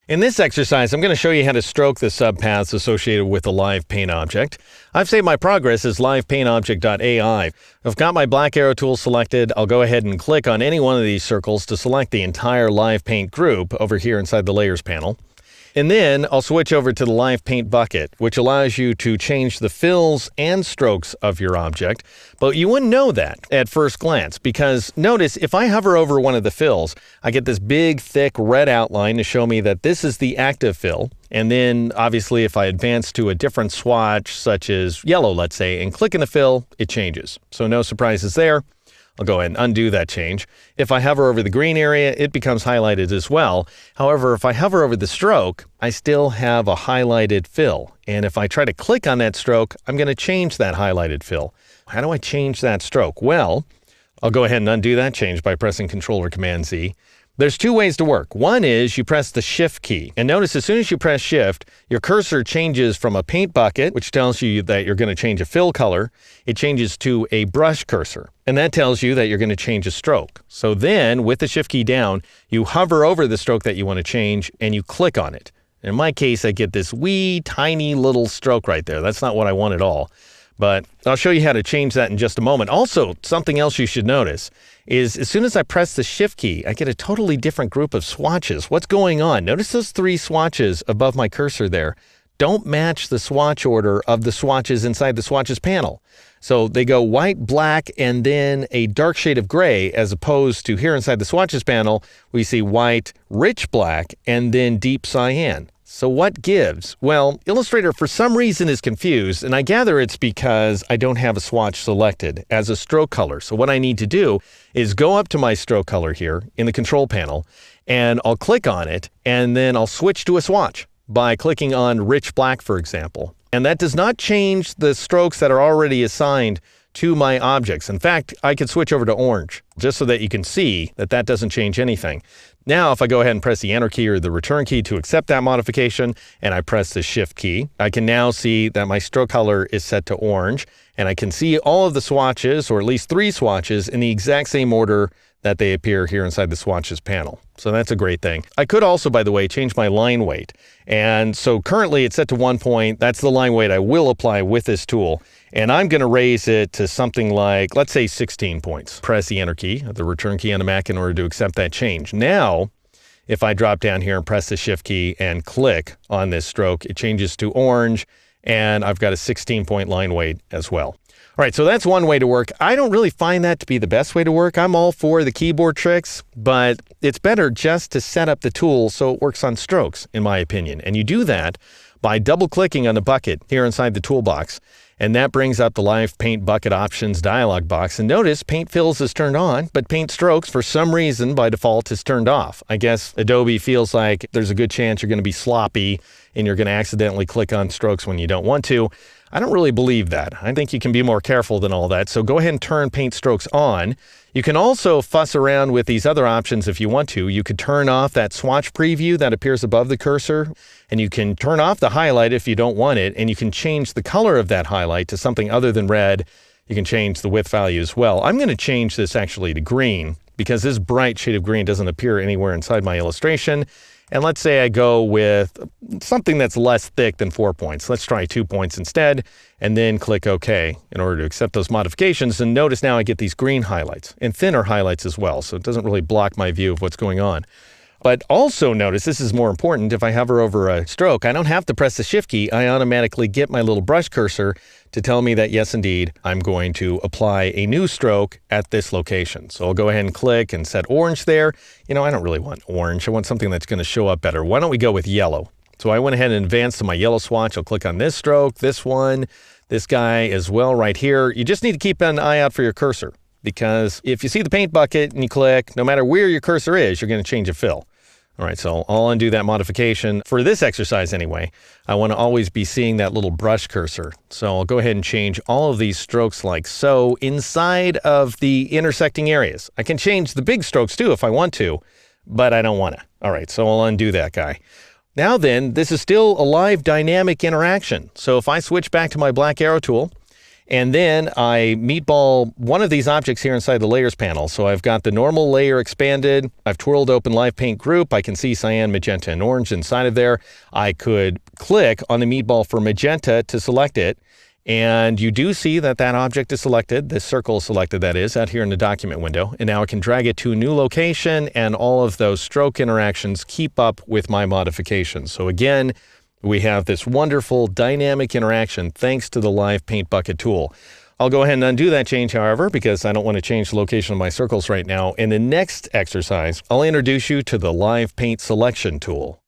In this exercise, I'm going to show you how to stroke the subpaths associated with a live paint object. I've saved my progress as livepaintobject.ai. I've got my black arrow tool selected. I'll go ahead and click on any one of these circles to select the entire live paint group over here inside the Layers panel. And then I'll switch over to the Live Paint bucket, which allows you to change the fills and strokes of your object. But you wouldn't know that at first glance because notice if I hover over one of the fills, I get this big, thick red outline to show me that this is the active fill. And then obviously if I advance to a different swatch, such as yellow, let's say, and click in the fill, it changes. So no surprises there. I'll go ahead and undo that change. If I hover over the green area, it becomes highlighted as well. However, if I hover over the stroke, I still have a highlighted fill. And if I try to click on that stroke, I'm going to change that highlighted fill. How do I change that stroke? Well, I'll go ahead and undo that change by pressing Control or Command Z. There's two ways to work. One is you press the Shift key. And notice as soon as you press Shift, your cursor changes from a paint bucket, which tells you that you're going to change a fill color. It changes to a brush cursor. And that tells you that you're going to change a stroke. So then, with the Shift key down, you hover over the stroke that you want to change and you click on it. In my case, I get this wee, tiny little stroke right there. That's not what I want at all. But I'll show you how to change that in just a moment. Also, something else you should notice is as soon as I press the Shift key, I get a totally different group of swatches. What's going on? Notice those three swatches above my cursor there don't match the swatch order of the swatches inside the swatches panel. So they go white, black, and then a dark shade of gray, as opposed to here inside the swatches panel, we see white, rich black, and then deep cyan. So what gives? Well, Illustrator for some reason is confused, and I gather it's because I don't have a swatch selected as a stroke color. So what I need to do is go up to my stroke color here in the control panel, and I'll click on it, and then I'll switch to a swatch by clicking on rich black, for example. And that does not change the strokes that are already assigned to my objects. In fact, I could switch over to orange just so that you can see that that doesn't change anything. Now, if I go ahead and press the Enter key or the Return key to accept that modification, and I press the Shift key, I can now see that my stroke color is set to orange, and I can see all of the swatches, or at least three swatches, in the exact same order that they appear here inside the swatches panel. So that's a great thing. I could also, by the way, change my line weight. And so currently it's set to 1 point. That's the line weight I will apply with this tool. And I'm going to raise it to something like, let's say 16 points. Press the Enter key, the Return key on the Mac in order to accept that change. Now, if I drop down here and press the Shift key and click on this stroke, it changes to orange, and I've got a 16-point line weight as well. All right, so that's one way to work. I don't really find that to be the best way to work. I'm all for the keyboard tricks, but it's better just to set up the tool so it works on strokes, in my opinion. And you do that by double-clicking on the bucket here inside the toolbox. And that brings up the Live Paint Bucket Options dialog box. And notice Paint Fills is turned on, but Paint Strokes, for some reason, by default, is turned off. I guess Adobe feels like there's a good chance you're going to be sloppy and you're going to accidentally click on strokes when you don't want to. I don't really believe that. I think you can be more careful than all that. So go ahead and turn Paint Strokes on. You can also fuss around with these other options if you want to. You could turn off that swatch preview that appears above the cursor, and you can turn off the highlight if you don't want it, and you can change the color of that highlight to something other than red. You can change the width value as well. I'm going to change this actually to green because this bright shade of green doesn't appear anywhere inside my illustration. And let's say I go with something that's less thick than 4 points. Let's try 2 points instead, and then click OK in order to accept those modifications. And notice now I get these green highlights and thinner highlights as well, so it doesn't really block my view of what's going on. But also notice, this is more important, if I hover over a stroke, I don't have to press the Shift key. I automatically get my little brush cursor to tell me that, yes, indeed, I'm going to apply a new stroke at this location. So I'll go ahead and click and set orange there. You know, I don't really want orange. I want something that's going to show up better. Why don't we go with yellow? So I went ahead and advanced to my yellow swatch. I'll click on this stroke, this one, this guy as well right here. You just need to keep an eye out for your cursor, because if you see the paint bucket and you click, no matter where your cursor is, you're going to change a fill. All right, so I'll undo that modification. For this exercise anyway, I want to always be seeing that little brush cursor. So I'll go ahead and change all of these strokes like so inside of the intersecting areas. I can change the big strokes too if I want to, but I don't want to. All right, so I'll undo that guy. Now then, this is still a live dynamic interaction. So if I switch back to my black arrow tool And then I meatball one of these objects here inside the layers panel. So I've got the normal layer expanded. I've twirled open Live Paint group. I can see cyan, magenta, and orange inside of there. I could click on the meatball for magenta to select it. And you do see that that object is selected. This circle is selected, that is, out here in the document window. And now I can drag it to a new location, and all of those stroke interactions keep up with my modifications. So again, we have this wonderful dynamic interaction thanks to the Live Paint Bucket tool. I'll go ahead and undo that change, however, because I don't want to change the location of my circles right now. In the next exercise, I'll introduce you to the Live Paint Selection tool.